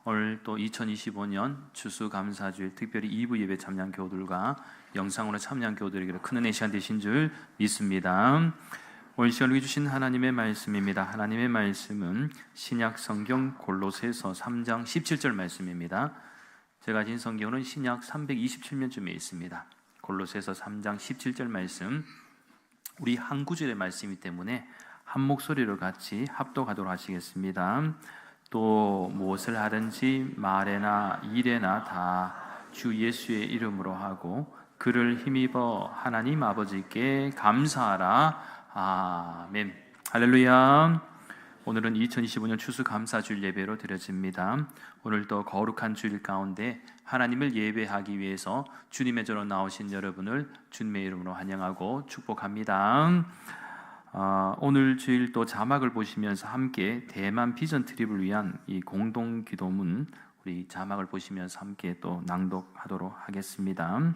오늘 또 2025년 추수감사주일 특별히 2부 예배 참여한 교우들과 영상으로 참여한 교우들에게 큰 은혜 시간 되신 줄 믿습니다. 오늘 시간 우리 주신 하나님의 말씀입니다. 하나님의 말씀은 신약 성경 골로새서 3장 17절 말씀입니다. 제가 가진 성경은 신약 327면쯤에 있습니다. 골로새서 3장 17절 말씀, 우리 한 구절의 말씀이기 때문에 한 목소리로 같이 합독하도록 하시겠습니다. 또 무엇을 하든지 말에나 일에나 다 주 예수의 이름으로 하고 그를 힘입어 하나님 아버지께 감사하라. 아멘. 할렐루야. 오늘은 2025년 추수감사주일 예배로 드려집니다. 오늘도 거룩한 주일 가운데 하나님을 예배하기 위해서 주님의 전으로 나오신 여러분을 주님의 이름으로 환영하고 축복합니다. 오늘 주일 또 자막을 보시면서 함께 대만 비전 트립을 위한 이 공동 기도문, 우리 자막을 보시면서 함께 또 낭독하도록 하겠습니다.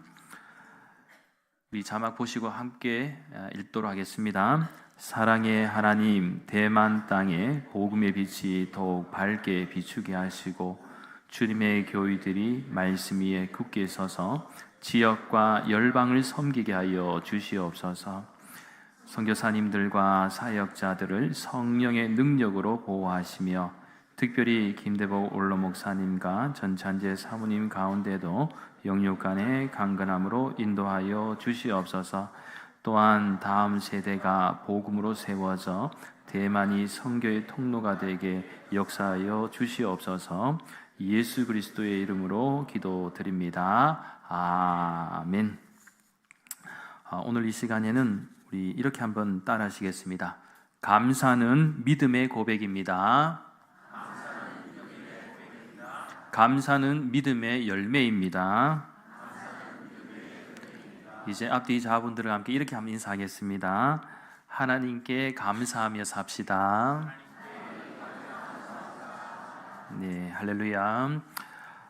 우리 자막 보시고 함께 읽도록 하겠습니다. 사랑의 하나님, 대만 땅에 복음의 빛이 더욱 밝게 비추게 하시고 주님의 교회들이 말씀 위에 굳게 서서 지역과 열방을 섬기게 하여 주시옵소서. 선교사님들과 사역자들을 성령의 능력으로 보호하시며 특별히 김대복 올로 목사님과 전찬재 사모님 가운데도 영육간의 강건함으로 인도하여 주시옵소서. 또한 다음 세대가 복음으로 세워져 대만이 선교의 통로가 되게 역사하여 주시옵소서. 예수 그리스도의 이름으로 기도드립니다. 아멘. 오늘 이 시간에는 우리 이렇게 한번 따라 하시겠습니다. 감사는 믿음의 고백입니다. 감사는 믿음의 열매입니다. 이제 앞뒤 자분들과 함께 이렇게 한번 인사하겠습니다. 하나님께 감사하며 삽시다. 네, 할렐루야.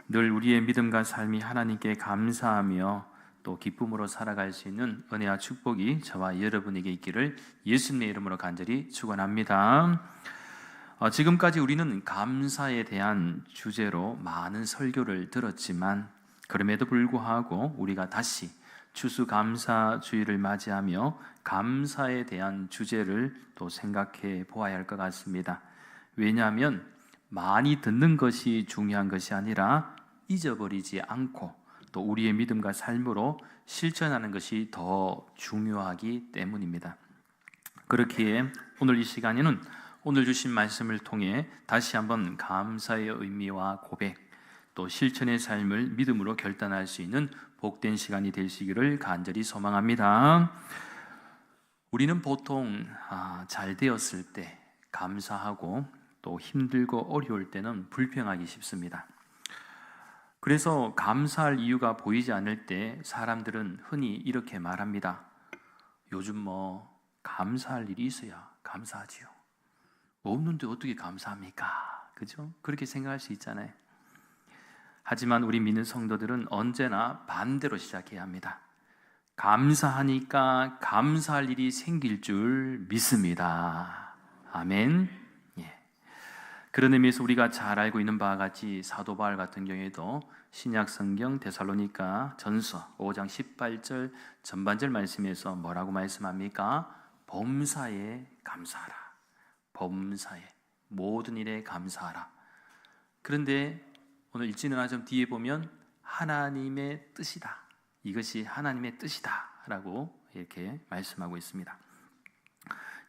늘 우리의 믿음과 삶이 하나님께 감사하며 또 기쁨으로 살아갈 수 있는 은혜와 축복이 저와 여러분에게 있기를 예수님의 이름으로 간절히 축원합니다. 지금까지 우리는 감사에 대한 주제로 많은 설교를 들었지만 그럼에도 불구하고 우리가 다시 추수감사주일을 맞이하며 감사에 대한 주제를 또 생각해 보아야 할 것 같습니다. 왜냐하면 많이 듣는 것이 중요한 것이 아니라 잊어버리지 않고 또 우리의 믿음과 삶으로 실천하는 것이 더 중요하기 때문입니다. 그렇기에 오늘 이 시간에는 오늘 주신 말씀을 통해 다시 한번 감사의 의미와 고백, 또 실천의 삶을 믿음으로 결단할 수 있는 복된 시간이 되시기를 간절히 소망합니다. 우리는 보통 잘 되었을 때 감사하고 또 힘들고 어려울 때는 불평하기 쉽습니다. 그래서 감사할 이유가 보이지 않을 때 사람들은 흔히 이렇게 말합니다. 요즘 뭐 감사할 일이 있어야 감사하지요. 없는데 어떻게 감사합니까? 그죠? 그렇게 생각할 수 있잖아요. 하지만 우리 믿는 성도들은 언제나 반대로 시작해야 합니다. 감사하니까 감사할 일이 생길 줄 믿습니다. 아멘. 그런 의미에서 우리가 잘 알고 있는 바와 같이 사도 바울 같은 경우에도 신약 성경 데살로니가 전서 5장 18절 전반절 말씀에서 뭐라고 말씀합니까? 범사에 감사하라. 범사에 모든 일에 감사하라. 그런데 오늘 읽지는 않지만 뒤에 보면 하나님의 뜻이다. 이것이 하나님의 뜻이다 라고 이렇게 말씀하고 있습니다.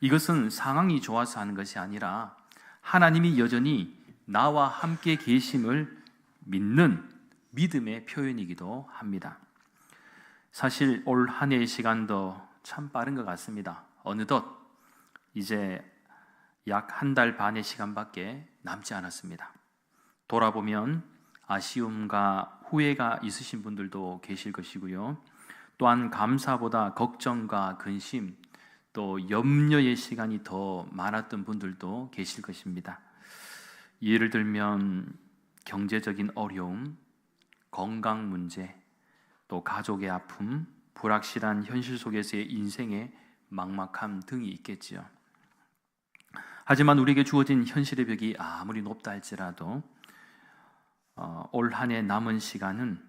이것은 상황이 좋아서 하는 것이 아니라 하나님이 여전히 나와 함께 계심을 믿는 믿음의 표현이기도 합니다. 사실 올 한 해의 시간도 참 빠른 것 같습니다. 어느덧 이제 약 한 달 반의 시간밖에 남지 않았습니다. 돌아보면 아쉬움과 후회가 있으신 분들도 계실 것이고요. 또한 감사보다 걱정과 근심, 또 염려의 시간이 더 많았던 분들도 계실 것입니다. 예를 들면 경제적인 어려움, 건강 문제, 또 가족의 아픔, 불확실한 현실 속에서의 인생의 막막함 등이 있겠지요. 하지만 우리에게 주어진 현실의 벽이 아무리 높다 할지라도 올 한 해 남은 시간은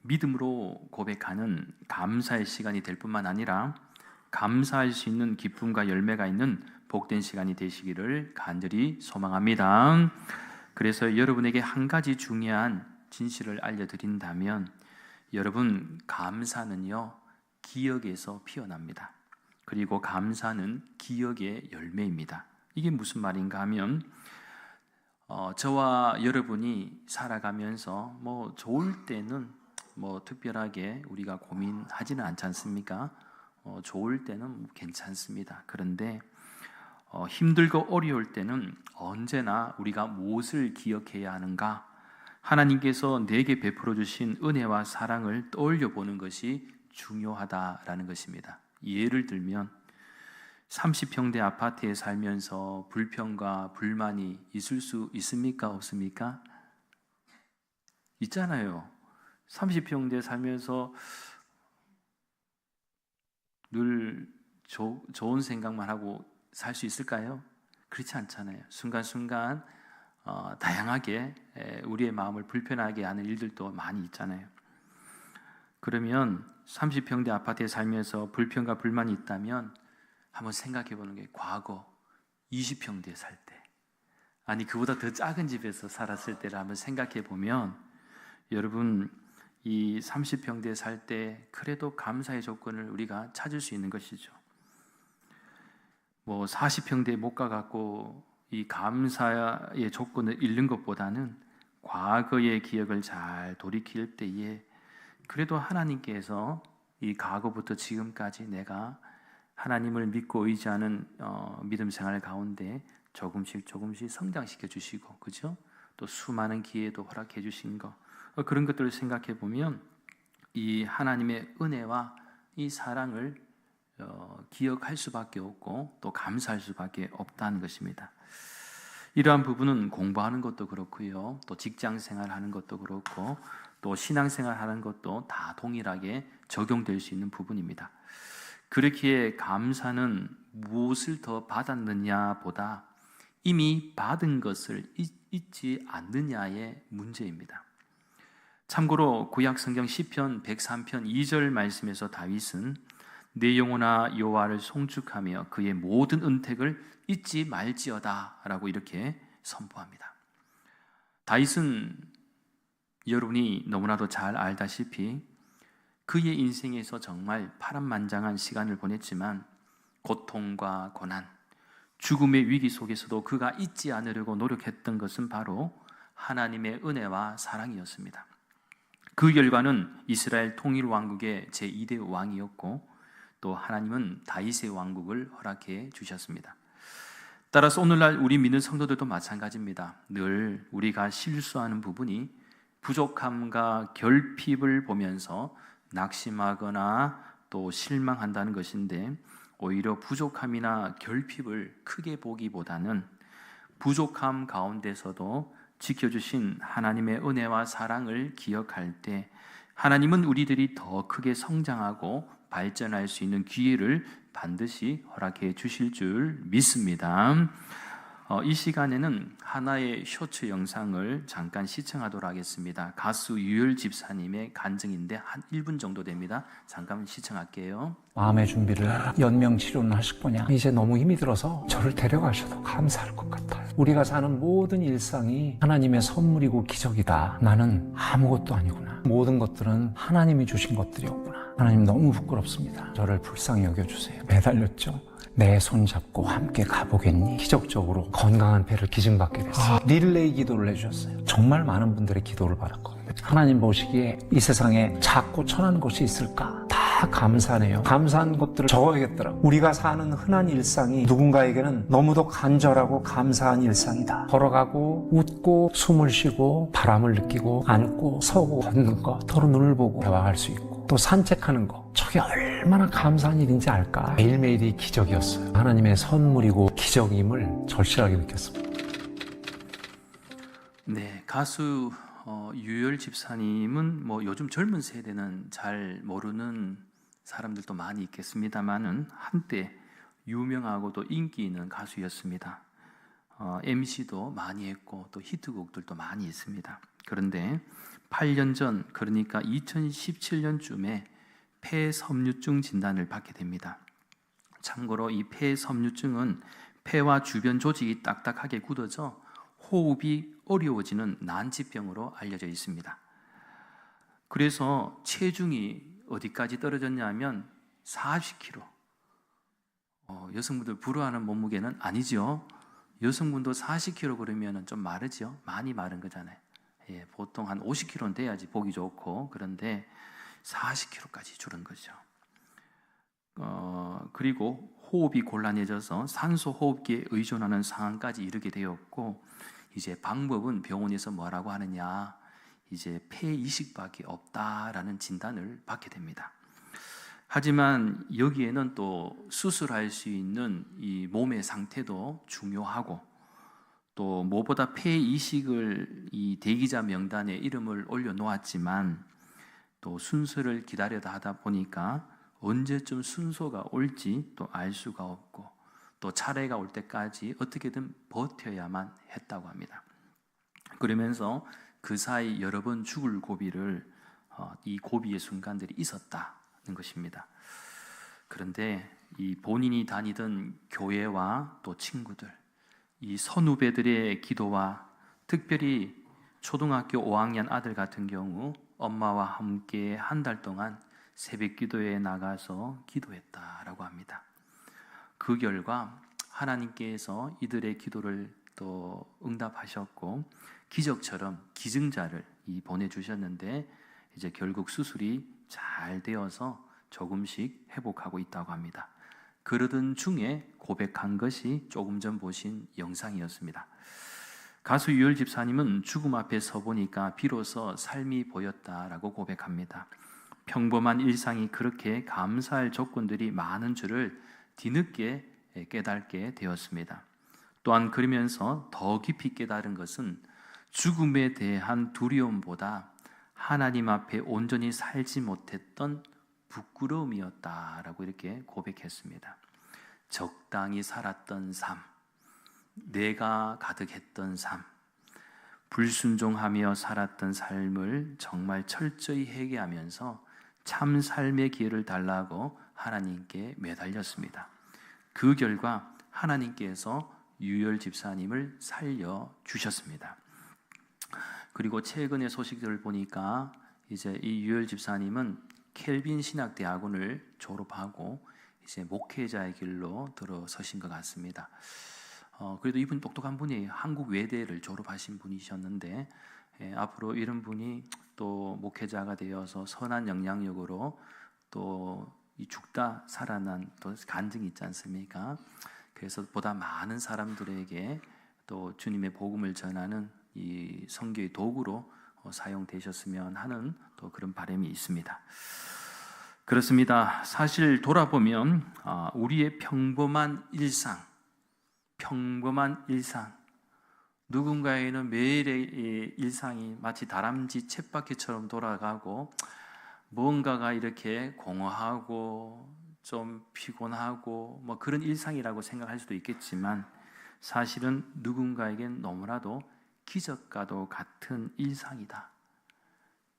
믿음으로 고백하는 감사의 시간이 될 뿐만 아니라 감사할 수 있는 기쁨과 열매가 있는 복된 시간이 되시기를 간절히 소망합니다. 그래서 여러분에게 한 가지 중요한 진실을 알려드린다면, 여러분, 감사는요 기억에서 피어납니다. 그리고 감사는 기억의 열매입니다. 이게 무슨 말인가 하면, 저와 여러분이 살아가면서 뭐 좋을 때는 뭐 특별하게 우리가 고민하지는 않지 않습니까? 좋을 때는 괜찮습니다. 그런데 힘들고 어려울 때는 언제나 우리가 무엇을 기억해야 하는가? 하나님께서 내게 베풀어 주신 은혜와 사랑을 떠올려 보는 것이 중요하다라는 것입니다. 예를 들면 30평대 아파트에 살면서 불평과 불만이 있을 수 있습니까? 없습니까? 있잖아요. 30평대 살면서 늘 좋은 생각만 하고 살 수 있을까요? 그렇지 않잖아요. 순간순간 다양하게 우리의 마음을 불편하게 하는 일들도 많이 있잖아요. 그러면 30평대 아파트에 살면서 불평과 불만이 있다면 한번 생각해 보는 게, 과거 20평대에 살 때, 아니 그보다 더 작은 집에서 살았을 때를 한번 생각해 보면, 여러분, 이 30평대에 살 때 그래도 감사의 조건을 우리가 찾을 수 있는 것이죠. 뭐 40평대에 못 가갖고 이 감사의 조건을 잃는 것보다는 과거의 기억을 잘 돌이킬 때에 그래도 하나님께서 이 과거부터 지금까지 내가 하나님을 믿고 의지하는 믿음 생활 가운데 조금씩 성장시켜 주시고, 그죠? 또 수많은 기회도 허락해 주신 거, 그런 것들을 생각해 보면 이 하나님의 은혜와 이 사랑을 기억할 수밖에 없고 또 감사할 수밖에 없다는 것입니다. 이러한 부분은 공부하는 것도 그렇고요, 또 직장 생활하는 것도 그렇고, 또 신앙생활 하는 것도 다 동일하게 적용될 수 있는 부분입니다. 그렇기에 감사는 무엇을 더 받았느냐 보다 이미 받은 것을 잊지 않느냐의 문제입니다. 참고로 구약 성경 시편 103편 2절 말씀에서 다윗은 내 영혼아 여호와를 송축하며 그의 모든 은택을 잊지 말지어다 라고 이렇게 선포합니다. 다윗은 여러분이 너무나도 잘 알다시피 그의 인생에서 정말 파란만장한 시간을 보냈지만 고통과 고난, 죽음의 위기 속에서도 그가 잊지 않으려고 노력했던 것은 바로 하나님의 은혜와 사랑이었습니다. 그 결과는 이스라엘 통일왕국의 제2대 왕이었고, 또 하나님은 다윗의 왕국을 허락해 주셨습니다. 따라서 오늘날 우리 믿는 성도들도 마찬가지입니다. 늘 우리가 실수하는 부분이 부족함과 결핍을 보면서 낙심하거나 또 실망한다는 것인데, 오히려 부족함이나 결핍을 크게 보기보다는 부족함 가운데서도 지켜주신 하나님의 은혜와 사랑을 기억할 때 하나님은 우리들이 더 크게 성장하고 발전할 수 있는 기회를 반드시 허락해 주실 줄 믿습니다. 이 시간에는 하나의 쇼츠 영상을 잠깐 시청하도록 하겠습니다. 가수 유열 집사님의 간증인데 한 1분 정도 됩니다. 잠깐 시청할게요. 마음의 준비를 연명 치료는 하실 거냐? 이제 너무 힘이 들어서 저를 데려가셔도 감사할 것 같아요. 우리가 사는 모든 일상이 하나님의 선물이고 기적이다. 나는 아무것도 아니구나. 모든 것들은 하나님이 주신 것들이었구나. 하나님 너무 부끄럽습니다. 저를 불쌍히 여겨주세요. 매달렸죠? 내 손 잡고 함께 가보겠니? 기적적으로 건강한 배를 기증받게 됐어요. 릴레이 기도를 해주셨어요. 정말 많은 분들의 기도를 받았거든요. 하나님 보시기에 이 세상에 작고 천한 것이 있을까? 다 감사하네요. 감사한 것들을 적어야겠더라고요. 우리가 사는 흔한 일상이 누군가에게는 너무도 간절하고 감사한 일상이다. 걸어가고 웃고 숨을 쉬고 바람을 느끼고 앉고 서고 걷는 거, 서로 눈을 보고 대화할 수 있고 또 산책하는 거, 저게 얼마나 감사한 일인지 알까? 매일매일이 기적이었어요. 하나님의 선물이고 기적임을 절실하게 느꼈습니다. 네, 가수 유열 집사님은 뭐 요즘 젊은 세대는 잘 모르는 사람들도 많이 있겠습니다만은 한때 유명하고도 인기 있는 가수였습니다. MC도 많이 했고 또 히트곡들도 많이 있습니다. 그런데 8년 전, 그러니까 2017년쯤에 폐섬유증 진단을 받게 됩니다. 참고로 이 폐섬유증은 폐와 주변 조직이 딱딱하게 굳어져 호흡이 어려워지는 난치병으로 알려져 있습니다. 그래서 체중이 어디까지 떨어졌냐면 40kg. 여성분들 부러워하는 몸무게는 아니죠. 여성분도 40kg 그러면 좀 마르죠. 많이 마른 거잖아요. 예, 보통 한 50kg는 돼야지 보기 좋고, 그런데 40kg까지 줄은 거죠. 그리고 호흡이 곤란해져서 산소 호흡기에 의존하는 상황까지 이르게 되었고, 이제 방법은 병원에서 뭐라고 하느냐, 이제 폐 이식밖에 없다라는 진단을 받게 됩니다. 하지만 여기에는 또 수술할 수 있는 이 몸의 상태도 중요하고, 또 무엇보다 폐 이식을 이 대기자 명단에 이름을 올려놓았지만 또 순서를 기다려다 하다 보니까 언제쯤 순서가 올지 또 알 수가 없고, 또 차례가 올 때까지 어떻게든 버텨야만 했다고 합니다. 그러면서 그 사이 여러 번 죽을 고비를 이 고비의 순간들이 있었다는 것입니다. 그런데 이 본인이 다니던 교회와 또 친구들, 이 선후배들의 기도와 특별히 초등학교 5학년 아들 같은 경우 엄마와 함께 한 달 동안 새벽 기도에 나가서 기도했다라고 합니다. 그 결과 하나님께서 이들의 기도를 또 응답하셨고 기적처럼 기증자를 보내주셨는데, 이제 결국 수술이 잘 되어서 조금씩 회복하고 있다고 합니다. 그러던 중에 고백한 것이 조금 전 보신 영상이었습니다. 가수 유열 집사님은 죽음 앞에 서 보니까 비로소 삶이 보였다라고 고백합니다. 평범한 일상이 그렇게 감사할 조건들이 많은 줄을 뒤늦게 깨닫게 되었습니다. 또한 그러면서 더 깊이 깨달은 것은 죽음에 대한 두려움보다 하나님 앞에 온전히 살지 못했던 부끄러움이었다라고 이렇게 고백했습니다. 적당히 살았던 삶, 내가 가득했던 삶, 불순종하며 살았던 삶을 정말 철저히 회개하면서 참 삶의 기회를 달라고 하나님께 매달렸습니다. 그 결과 하나님께서 유열 집사님을 살려주셨습니다. 그리고 최근의 소식들을 보니까 이제 이 유열 집사님은 켈빈 신학대학원을 졸업하고 이제 목회자의 길로 들어서신 것 같습니다. 그래도 이분 똑똑한 분이에요. 한국 외대를 졸업하신 분이셨는데 앞으로 이런 분이 또 목회자가 되어서 선한 영향력으로 또 이 죽다 살아난 또 간증이 있지 않습니까? 그래서 보다 많은 사람들에게 또 주님의 복음을 전하는 이 선교의 도구로 사용되셨으면 하는 또 그런 바람이 있습니다. 그렇습니다. 사실 돌아보면 우리의 평범한 일상, 누군가에는 매일의 일상이 마치 다람쥐 쳇바퀴처럼 돌아가고 뭔가가 이렇게 공허하고 좀 피곤하고 뭐 그런 일상이라고 생각할 수도 있겠지만, 사실은 누군가에겐 너무나도 기적과도 같은 일상이다.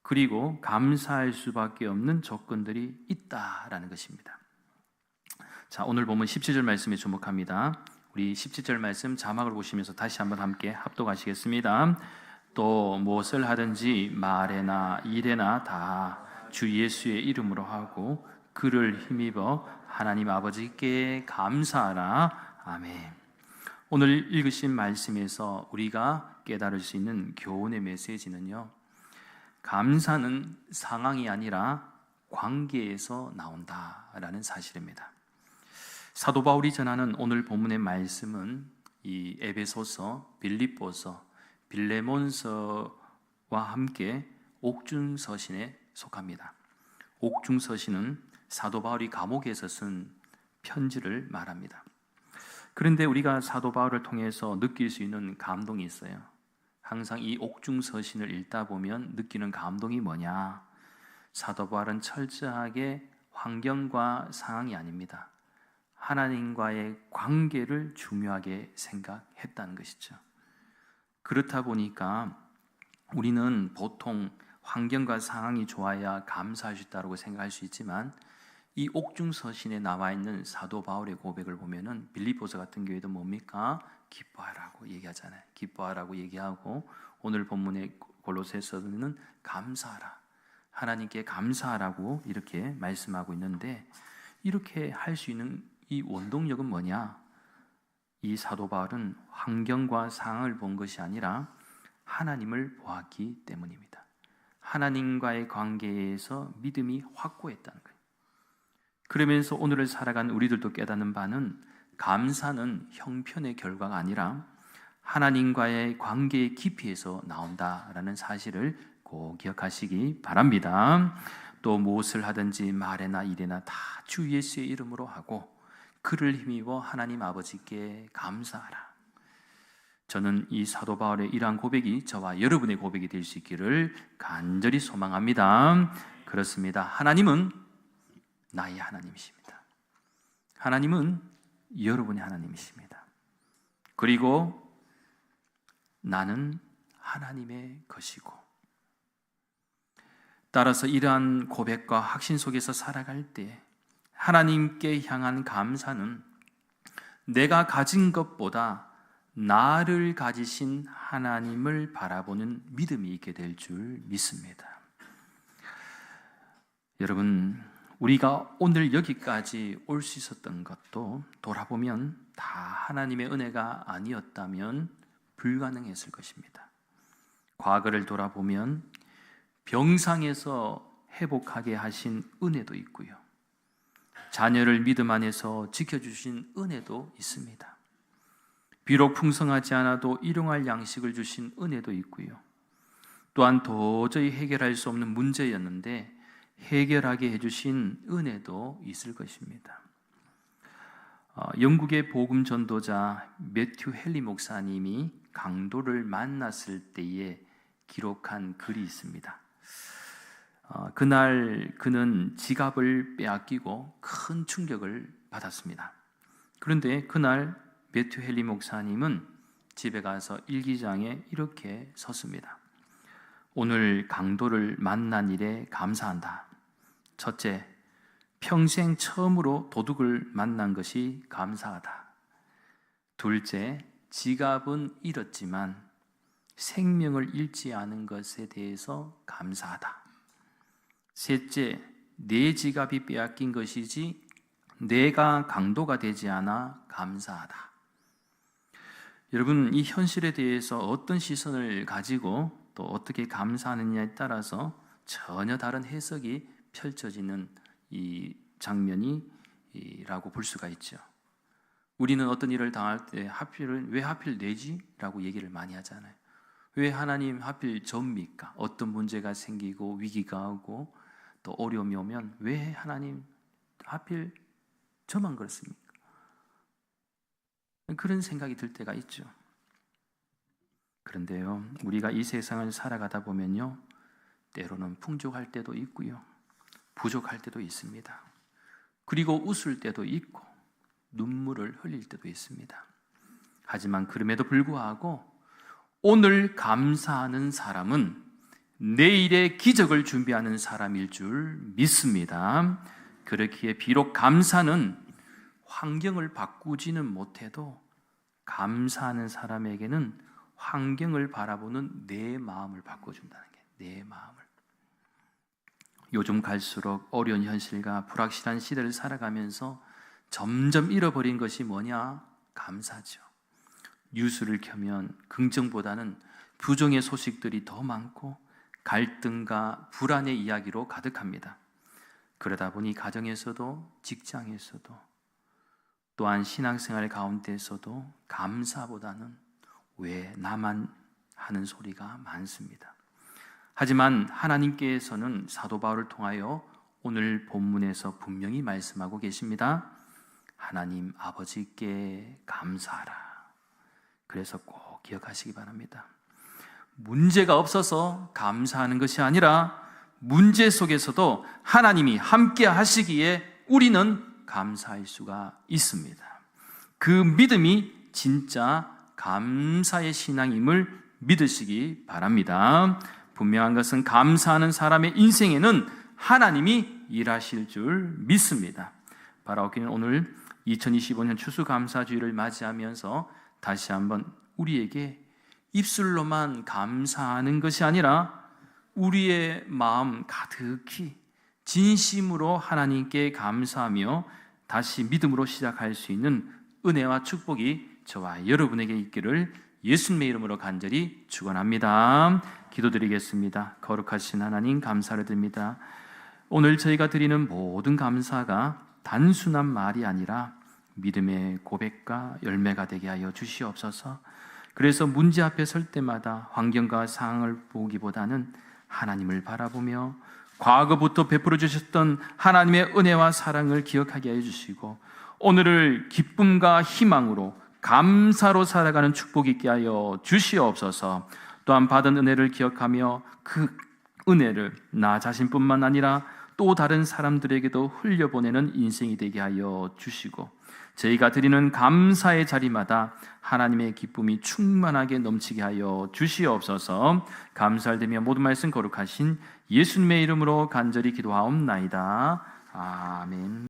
그리고 감사할 수밖에 없는 조건들이 있다라는 것입니다. 자, 오늘 보면 17절 말씀에 주목합니다. 우리 17절 말씀 자막을 보시면서 다시 한번 함께 합독하시겠습니다. 또 무엇을 하든지 말에나 일에나 다 주 예수의 이름으로 하고 그를 힘입어 하나님 아버지께 감사하라. 아멘. 오늘 읽으신 말씀에서 우리가 깨달을 수 있는 교훈의 메시지는요, 감사는 상황이 아니라 관계에서 나온다라는 사실입니다. 사도 바울이 전하는 오늘 본문의 말씀은 이 에베소서, 빌립보서, 빌레몬서와 함께 옥중서신에 속합니다. 옥중서신은 사도 바울이 감옥에서 쓴 편지를 말합니다. 그런데 우리가 사도 바울을 통해서 느낄 수 있는 감동이 있어요. 항상 이 옥중서신을 읽다 보면 느끼는 감동이 뭐냐? 사도 바울은 철저하게 환경과 상황이 아닙니다. 하나님과의 관계를 중요하게 생각했다는 것이죠. 그렇다 보니까 우리는 보통 환경과 상황이 좋아야 감사할 수 있다고 생각할 수 있지만 이 옥중서신에 나와 있는 사도 바울의 고백을 보면은 빌립보서 같은 경우에도 뭡니까? 기뻐하라고 얘기하잖아요. 기뻐하라고 얘기하고 오늘 본문의 골로새서는 감사하라, 하나님께 감사하라고 이렇게 말씀하고 있는데, 이렇게 할 수 있는 이 원동력은 뭐냐? 이 사도 바울은 환경과 상황을 본 것이 아니라 하나님을 보았기 때문입니다. 하나님과의 관계에서 믿음이 확고했다는 거예요. 그러면서 오늘을 살아가는 우리들도 깨닫는 바는 감사는 형편의 결과가 아니라 하나님과의 관계의 깊이에서 나온다라는 사실을 꼭 기억하시기 바랍니다. 또 무엇을 하든지 말에나 일에나 다 주 예수의 이름으로 하고 그를 힘입어 하나님 아버지께 감사하라. 저는 이 사도 바울의 이러한 고백이 저와 여러분의 고백이 될 수 있기를 간절히 소망합니다. 그렇습니다. 하나님은 나의 하나님이십니다. 하나님은 여러분의 하나님이십니다. 그리고 나는 하나님의 것이고, 따라서 이러한 고백과 확신 속에서 살아갈 때 하나님께 향한 감사는 내가 가진 것보다 나를 가지신 하나님을 바라보는 믿음이 있게 될 줄 믿습니다. 여러분, 우리가 오늘 여기까지 올 수 있었던 것도 돌아보면 다 하나님의 은혜가 아니었다면 불가능했을 것입니다. 과거를 돌아보면 병상에서 회복하게 하신 은혜도 있고요, 자녀를 믿음 안에서 지켜주신 은혜도 있습니다. 비록 풍성하지 않아도 일용할 양식을 주신 은혜도 있고요, 또한 도저히 해결할 수 없는 문제였는데 해결하게 해주신 은혜도 있을 것입니다. 영국의 복음 전도자 매튜 헨리 목사님이 강도를 만났을 때에 기록한 글이 있습니다. 그날 그는 지갑을 빼앗기고 큰 충격을 받았습니다. 그런데 그날 매튜 헨리 목사님은 집에 가서 일기장에 이렇게 썼습니다. 오늘 강도를 만난 일에 감사한다. 첫째, 평생 처음으로 도둑을 만난 것이 감사하다. 둘째, 지갑은 잃었지만 생명을 잃지 않은 것에 대해서 감사하다. 셋째, 내 지갑이 빼앗긴 것이지 내가 강도가 되지 않아 감사하다. 여러분, 이 현실에 대해서 어떤 시선을 가지고 또 어떻게 감사하느냐에 따라서 전혀 다른 해석이 펼쳐지는 이 장면이라고 볼 수가 있죠. 우리는 어떤 일을 당할 때 왜 하필 내지? 라고 얘기를 많이 하잖아요. 왜 하나님 하필 접니까? 어떤 문제가 생기고 위기가 오고 또 어려움이 오면 왜 하나님 하필 저만 그렇습니까? 그런 생각이 들 때가 있죠. 그런데요, 우리가 이 세상을 살아가다 보면요, 때로는 풍족할 때도 있고요, 부족할 때도 있습니다. 그리고 웃을 때도 있고 눈물을 흘릴 때도 있습니다. 하지만 그럼에도 불구하고 오늘 감사하는 사람은 내일의 기적을 준비하는 사람일 줄 믿습니다. 그렇기에 비록 감사는 환경을 바꾸지는 못해도 감사하는 사람에게는 환경을 바라보는 내 마음을 바꿔준다는 게, 내 마음을. 요즘 갈수록 어려운 현실과 불확실한 시대를 살아가면서 점점 잃어버린 것이 뭐냐? 감사죠. 뉴스를 켜면 긍정보다는 부정의 소식들이 더 많고 갈등과 불안의 이야기로 가득합니다. 그러다 보니 가정에서도 직장에서도 또한 신앙생활 가운데서도 감사보다는 왜 나만 하는 소리가 많습니다. 하지만 하나님께서는 사도 바울을 통하여 오늘 본문에서 분명히 말씀하고 계십니다. 하나님 아버지께 감사하라. 그래서 꼭 기억하시기 바랍니다. 문제가 없어서 감사하는 것이 아니라 문제 속에서도 하나님이 함께 하시기에 우리는 감사할 수가 있습니다. 그 믿음이 진짜 감사의 신앙임을 믿으시기 바랍니다. 분명한 것은 감사하는 사람의 인생에는 하나님이 일하실 줄 믿습니다. 바라옵기는 오늘 2025년 추수감사주의를 맞이하면서 다시 한번 우리에게 입술로만 감사하는 것이 아니라 우리의 마음 가득히 진심으로 하나님께 감사하며 다시 믿음으로 시작할 수 있는 은혜와 축복이 저와 여러분에게 있기를 예수님의 이름으로 간절히 축원합니다. 기도드리겠습니다. 거룩하신 하나님 감사를 드립니다. 오늘 저희가 드리는 모든 감사가 단순한 말이 아니라 믿음의 고백과 열매가 되게 하여 주시옵소서. 그래서 문제 앞에 설 때마다 환경과 상황을 보기보다는 하나님을 바라보며 과거부터 베풀어 주셨던 하나님의 은혜와 사랑을 기억하게 해 주시고 오늘을 기쁨과 희망으로 감사로 살아가는 축복이 있게 하여 주시옵소서. 또한 받은 은혜를 기억하며 그 은혜를 나 자신뿐만 아니라 또 다른 사람들에게도 흘려보내는 인생이 되게 하여 주시고 저희가 드리는 감사의 자리마다 하나님의 기쁨이 충만하게 넘치게 하여 주시옵소서. 감사를 드리며 모든 말씀 거룩하신 예수님의 이름으로 간절히 기도하옵나이다. 아멘.